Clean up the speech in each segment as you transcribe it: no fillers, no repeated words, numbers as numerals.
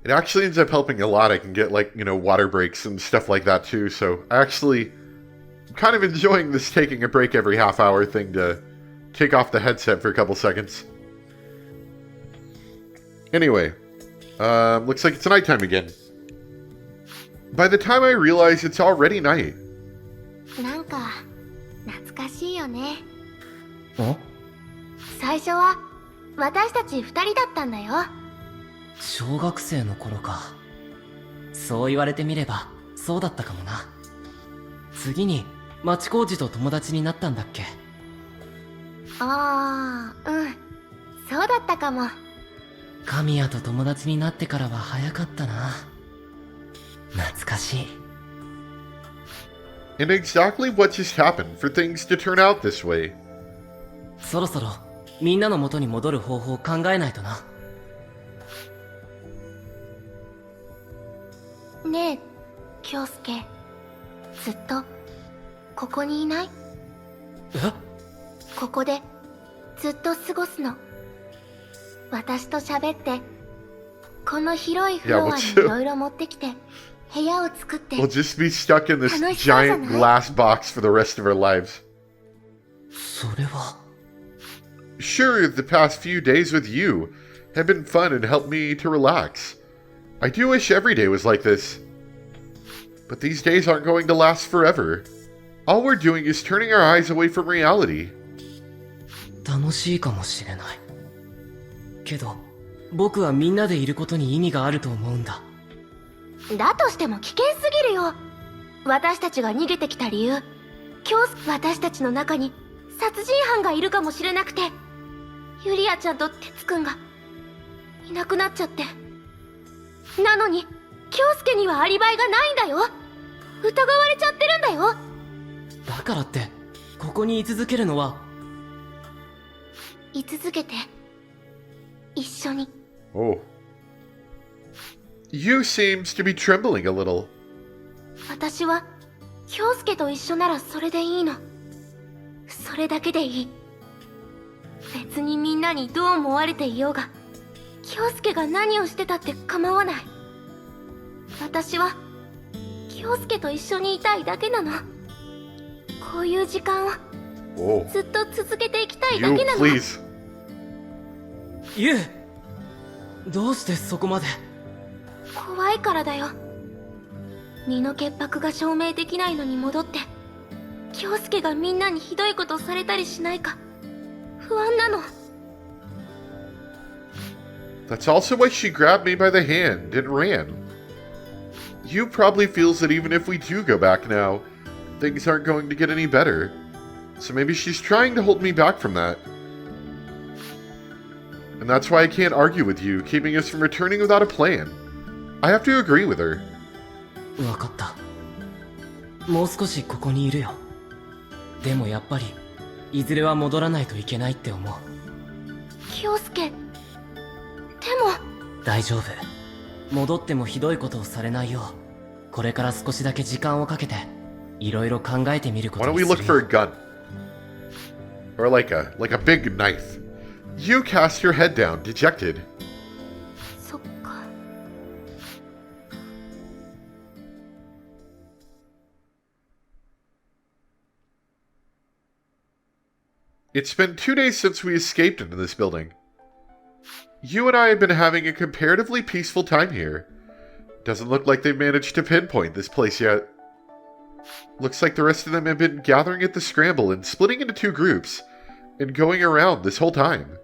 It actually ends up helping a lot. I can get, like, water breaks and stuff like that, too. So I actually am kind of enjoying this taking a break every half hour thing to take off the headset for a couple seconds. Anyway, looks like it's nighttime again. By the time I realize it's already night. なんか懐かしいよね。ん？最初は私たち2人だったんだよ。小学生の頃か。そう言われてみればそうだったかもな。次に町工事と友達になったんだっけ？ああ、うん、そうだったかも。神谷と友達になってからは早かったな。懐かしい。 And exactly what just happened for things to turn out this way. そろそろみんなの元に戻る方法を考えないとな。ねえ、京介、ずっとここにいない？え？ここでずっと過ごすの。私と喋って、この広いフロアにいろいろ持ってきて、部屋を作って。We'll just be stuck in this giant glass box for the rest of our lives. それは。Sure, the past few days with you have been fun and helped me to relax. I do wish every day was like this. But these days aren't going to last forever. All we're doing is turning our eyes away from reality. 楽しいかもしれない。けど、僕はみんなでいることに意味があると思うんだ。だとしても危険すぎるよ。私たちが逃げてきた理由、私たちの中に殺人犯がいるかもしれなくて、ユリアちゃんと哲くんがいなくなっちゃって。なのに京介にはアリバイがないんだよ。疑われちゃってるんだよ。だからってここに居続けるのは。居続けて、一緒に。 Oh. You seems to be trembling a little. 私は京介と一緒ならそれでいいの。それだけでいい。別にみんなにどう思われていようが、京介が何をしてたって構わない。私は京介と一緒にいたいだけなの。こういう時間を Oh. ずっと続けていきたいだ You, けなの。 please. ユウ、どうしてそこまで。怖いからだよ。身の潔白が証明できないのに戻って、京介がみんなにひどいことされたりしないか不安なの。 That's also why she grabbed me by the hand and ran. You probably feels that even if we do go back now, things aren't going to get any better. So maybe she's trying to hold me back from that. And that's why I can't argue with you, keeping us from returning without a plan. I have to agree with her. わかった。もう少しここにいるよ。でもやっぱりいずれは戻らないといけないって思う。京介、でも。大丈夫。戻ってもひどいことをされないよう、これから少しだけ時間をかけていろいろ考えてみるこ Why と don't に we す look る for よ。 a gun? Or like a big knife. You cast your head down, dejected. そっか。 It's been 2 days since we escaped into this building. You and I have been having a comparatively peaceful time here. Doesn't look like they've managed to pinpoint this place yet. Looks like the rest of them have been gathering at the scramble and splitting into 2 groups, and going around this whole time.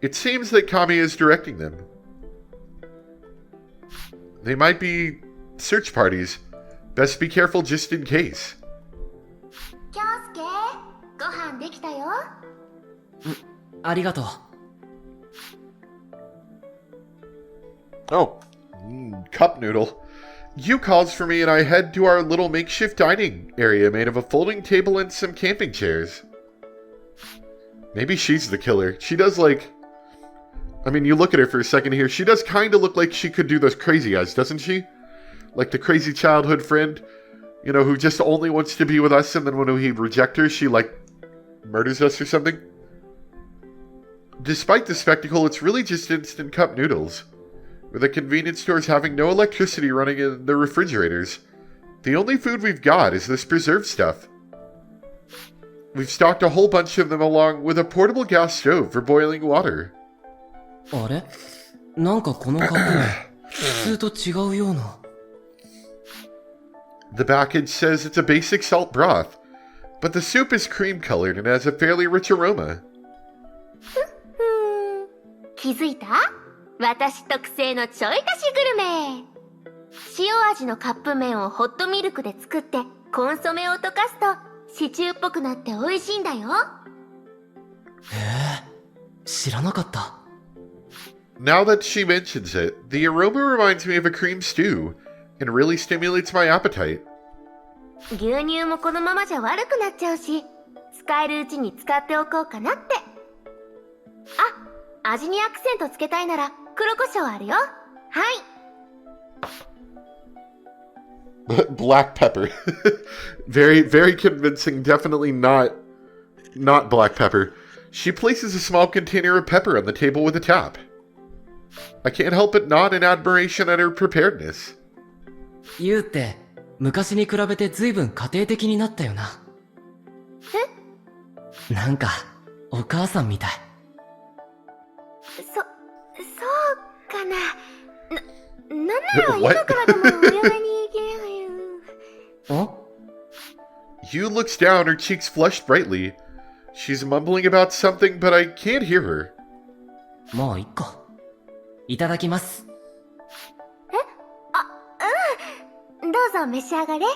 It seems that Kami is directing them. They might be search parties. Best be careful just in case. 京介、ご飯できたよ。ありがとう。 Oh, cup noodle. You calls for me and I head to our little makeshift dining area made of a folding table and some camping chairs. Maybe she's the killer. She does I mean, you look at her for a second here. She does kind of look like she could do those crazy eyes, doesn't she? Like the crazy childhood friend, who just only wants to be with us, and then when we reject her, she, murders us or something. Despite the spectacle, it's really just instant cup noodles, with the convenience stores having no electricity running in their refrigerators. The only food we've got is this preserved stuff. We've stocked a whole bunch of them along with a portable gas stove for boiling water. あれなんかこのカップ麺、普通と違うような。The package says it's a basic salt broth, but the soup is cream-colored and has a fairly rich aroma. 気づいた？私特製のちょい足しグルメ。塩味のカップ麺をホットミルクで作ってコンソメを溶かすとシチューっぽくなって美味しいんだよ。へえ、知らなかった。Now that she mentions it, the aroma reminds me of a cream stew and really stimulates my appetite. 牛乳もこのままじゃ悪くなっちゃうし、使えるうちに使っておこうかなって。あ、味にアクセントつけたいなら黒胡椒あるよ。はい。Black pepper. Very, very convincing. Definitely not black pepper. She places a small container of pepper on the table with a tap. I can't help but nod in admiration at her preparedness. ユウって昔に比べて随分家庭的になったよな。え？なんかお母さんみたい。そうかな。なんなら今からでもお祝いに行けないよ。Yu looks down, her cheeks flushed brightly. She's mumbling about something, but I can't hear her. もういっか。いただきます。どうぞ召し上がれ。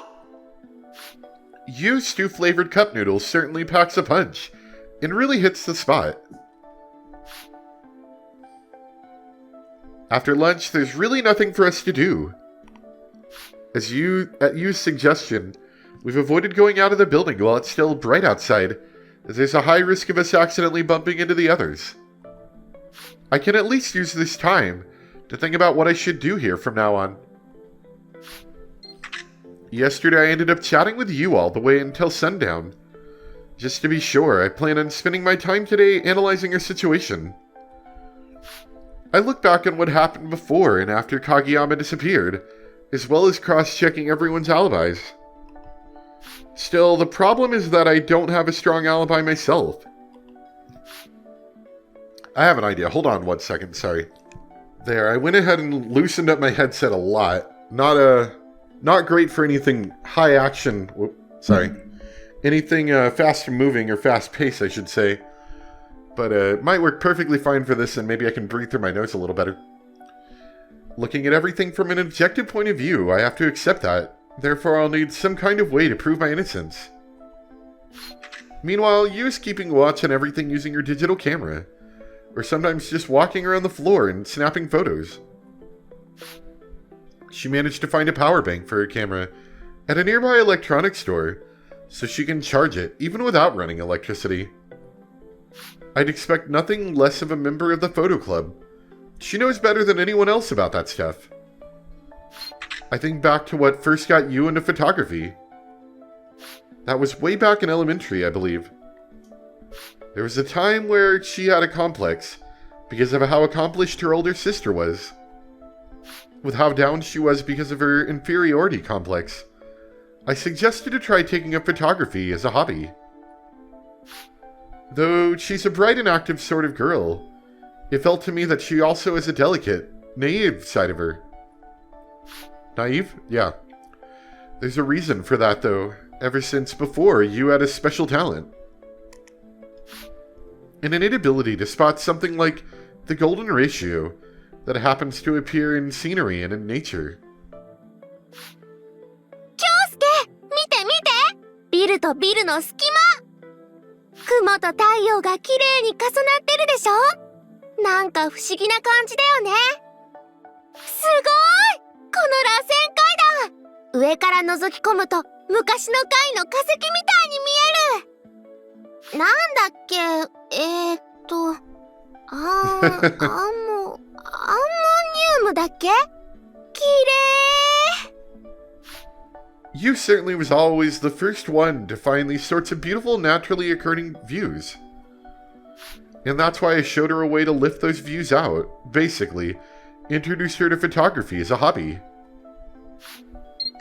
Yu's stew-flavored cup noodles certainly packs a punch, and really hits the spot. After lunch, there's really nothing for us to do. At Yu's suggestion, we've avoided going out of the building while it's still bright outside, as there's a high risk of us accidentally bumping into the others. I can at least use this time to think about what I should do here from now on. Yesterday I ended up chatting with you all the way until sundown. Just to be sure, I plan on spending my time today analyzing our situation. I look back on what happened before and after Kageyama disappeared, as well as cross-checking everyone's alibis. Still, the problem is that I don't have a strong alibi myself. I have an idea. Hold on 1 second, sorry. There, I went ahead and loosened up my headset a lot. Not great for anything high action. Anything fast moving or fast paced, I should say. But it might work perfectly fine for this, and maybe I can breathe through my notes a little better. Looking at everything from an objective point of view, I have to accept that. Therefore, I'll need some kind of way to prove my innocence. Meanwhile, Yu's keeping watch on everything using her digital camera, or sometimes just walking around the floor and snapping photos. She managed to find a power bank for her camera at a nearby electronics store, so she can charge it even without running electricity. I'd expect nothing less of a member of the photo club. She knows better than anyone else about that stuff. I think back to what first got you into photography. That was way back in elementary, I believe. There was a time where she had a complex because of how accomplished her older sister was. With how down she was because of her inferiority complex, I suggested to try taking up photography as a hobby. Though she's a bright and active sort of girl, it felt to me that she also has a delicate, naive side of her. Naive? Yeah. There's a reason for that, though, ever since before you had a special talent. An innate ability to spot something like the golden ratio that happens to appear in scenery and in nature. 京介、見て見て！ビルとビルの隙間！雲と太陽が綺麗に重なってるでしょ？なんか不思議な感じだよね。すごい！この螺旋階段！上から覗き込むと昔の階の化石みたいに見える！なんだっけ？アンモニウムだっけ？綺麗！ You certainly was always the first one to find these sorts of beautiful naturally occurring views. And that's why I showed her a way to lift those views out. Basically, introduced her to photography as a hobby.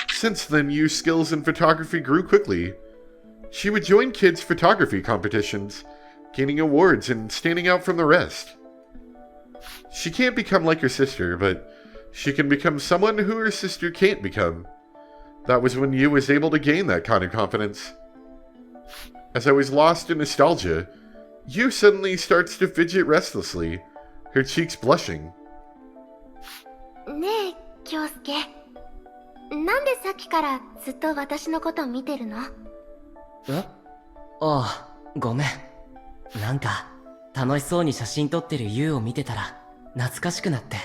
Since then, Yu's skills in photography grew quickly. She would join kids' photography competitions, gaining awards and standing out from the rest. She can't become like her sister, but she can become someone who her sister can't become. That was when Yu was able to gain that kind of confidence. As I was lost in nostalgia, Yu suddenly starts to fidget restlessly, her cheeks blushing. ねえ、京介。なんでさっきからずっと私のこと見てるの？え？ああ、ごめん。なんか、楽しそうに写真撮ってるユウを見てたら、懐かしくなって。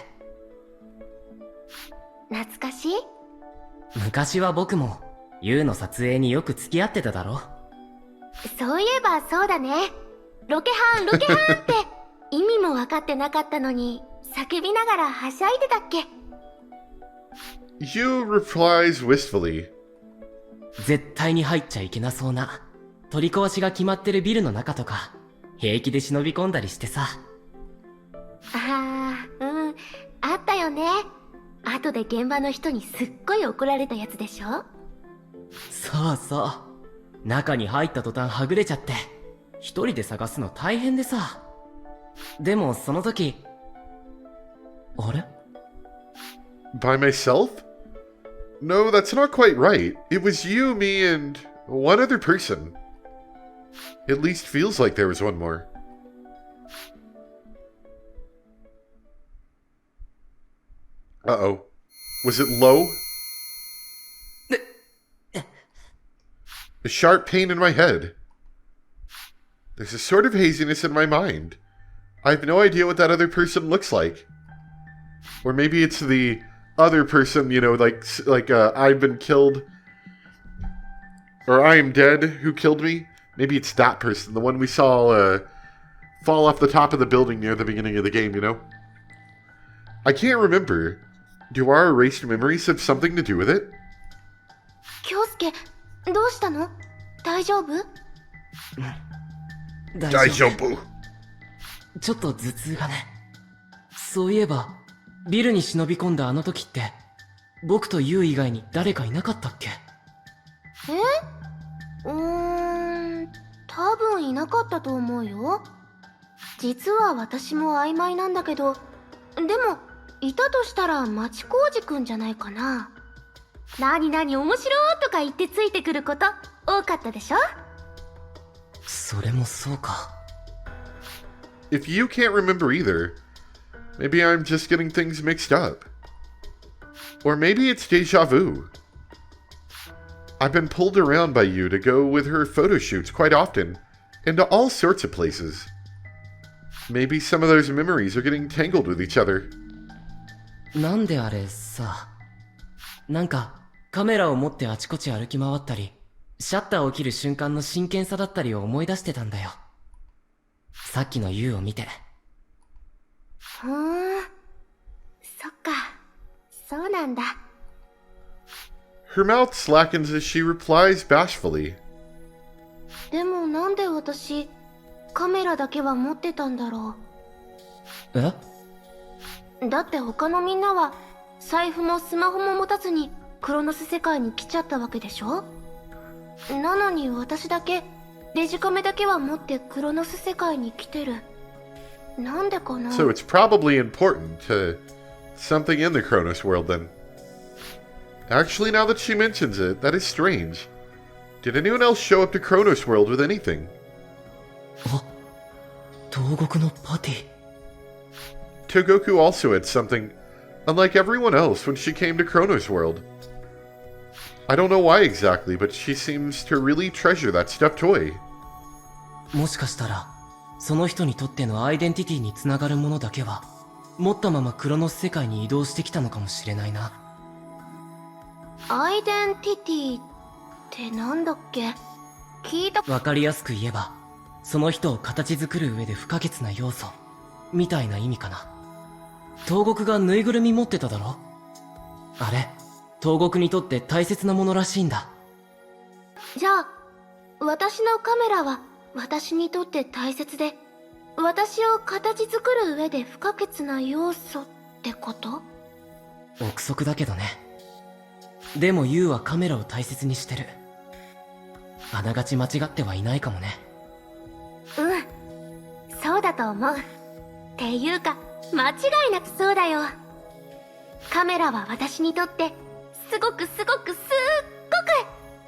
懐かしい？昔は僕も、ユウの撮影によく付き合ってただろ？そういえばそうだね。ロケハンって意味も分かってなかったのに、叫びながらはしゃいでたっけ？ Yu replies wistfully. 絶対に入っちゃいけなそうな、取り壊しが決まってるビルの中とか、平気で忍び込んだりしてさ。あったよね。後で現場の人にすっごい怒られたやつでしょ？そうそう。中に入った途端はぐれちゃって、一人で探すの大変でさ。でもその時、あれ？ By myself? No, that's not quite right. It was you, me, and one other person. At least feels like there was one more. Uh-oh. Was it low? A sharp pain in my head. There's a sort of haziness in my mind. I have no idea what that other person looks like. Or maybe it's the other person, you know, like I've been killed. Or I am dead, who killed me. Maybe it's that person, the one we saw fall off the top of the building near the beginning of the game, you know? I can't remember. Do our erased memories have something to do with it? 京介、どうしたの？大丈夫？大丈夫。ちょっと頭痛がね。そういえば、ビルに忍び込んだあの時って、僕とユウ以外に誰かいなかったっけ？多分いなかったと思うよ。実は私も曖昧なんだけど、でも、いたとしたら町工事くんじゃないかな。なになに面白いとか言ってついてくること多かったでしょ？それもそうか。If you can't remember either, maybe I'm just getting things mixed up. Or maybe it's deja vu. I've been pulled around by you to go with her photo shoots quite often, and to all sorts of places. Maybe some of those memories are getting tangled with each other. なんであれさ、なんかカメラを持ってあちこち歩き回ったり、シャッターを切る瞬間の真剣さだったりを思い出してたんだよ。さっきのユウを見て。そっか、そうなんだ。Her mouth slackens as she replies bashfully. でもなんで私、カメラだけは持ってたんだろう。だって他のみんなは、財布もスマホも持たずにクロノス世界に来ちゃったわけでしょ？なのに私だけ、デジカメだけは持ってクロノス世界に来てる。なんでかな？ So it's probably important to something in the Chronos World then. Actually, now that she mentions it, that is strange. Did anyone else show up to Chronos World with anything? あ、東国のパティ。Togoku also had something, unlike everyone else when she came to Chronos World. I don't know why exactly, but she seems to really treasure that stuffed toy. もしかしたら、その人にとってのアイデンティティにつながるものだけは、持ったままクロノス世界に移動してきたのかもしれないな。アイデンティティってなんだっけ？聞いた。わかりやすく言えば、その人を形作る上で不可欠な要素、みたいな意味かな。東国がぬいぐるみ持ってただろ？あれ、東国にとって大切なものらしいんだ。じゃあ、私のカメラは私にとって大切で、私を形作る上で不可欠な要素ってこと？憶測だけどね。でもユウはカメラを大切にしてる。あながち間違ってはいないかもね。うん、そうだと思う。っていうか、間違いなくそうだよ。カメラは私にとってすごく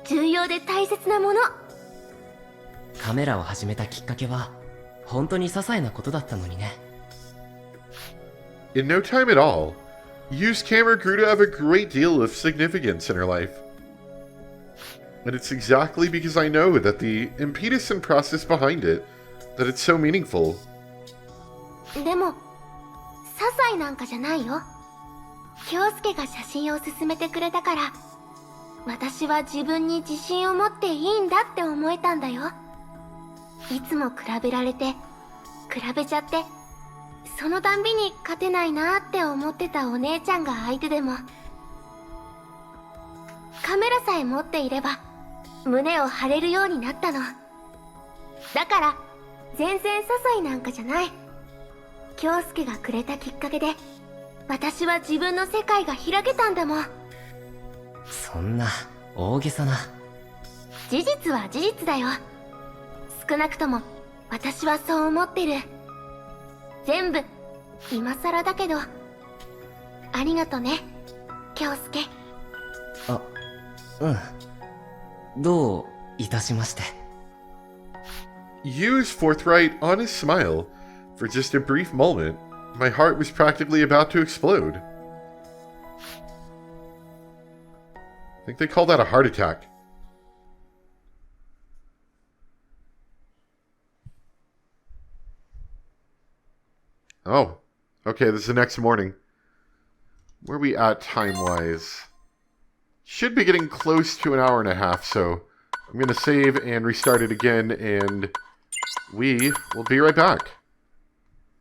重要で大切なもの。カメラを始めたきっかけは本当に些細なことだったのにね。In no time at all, Yu's camera grew to have a great deal of significance in her life. And it's exactly because I know that the impetus and process behind it that it's so meaningful. でも些細なんかじゃないよ。京介が写真を勧めてくれたから、私は自分に自信を持っていいんだって思えたんだよ。いつも比べられて、比べちゃって、そのたんびに勝てないなって思ってたお姉ちゃんが相手でも、カメラさえ持っていれば胸を張れるようになったの。だから全然些細なんかじゃない。京介がくれたきっかけで私は自分の世界が開けたんだもん。そんな大げさな。事実は事実だよ。少なくとも私はそう思ってる。全部今更だけど、ありがとね、京介。あ、うん。どういたしまして。Yu's forthright, honest smile. For just a brief moment, my heart was practically about to explode. I think they call that a heart attack. Oh, okay, this is the next morning. Where are we at time-wise? Should be getting close to an hour and a half, so I'm going to save and restart it again, and we will be right back.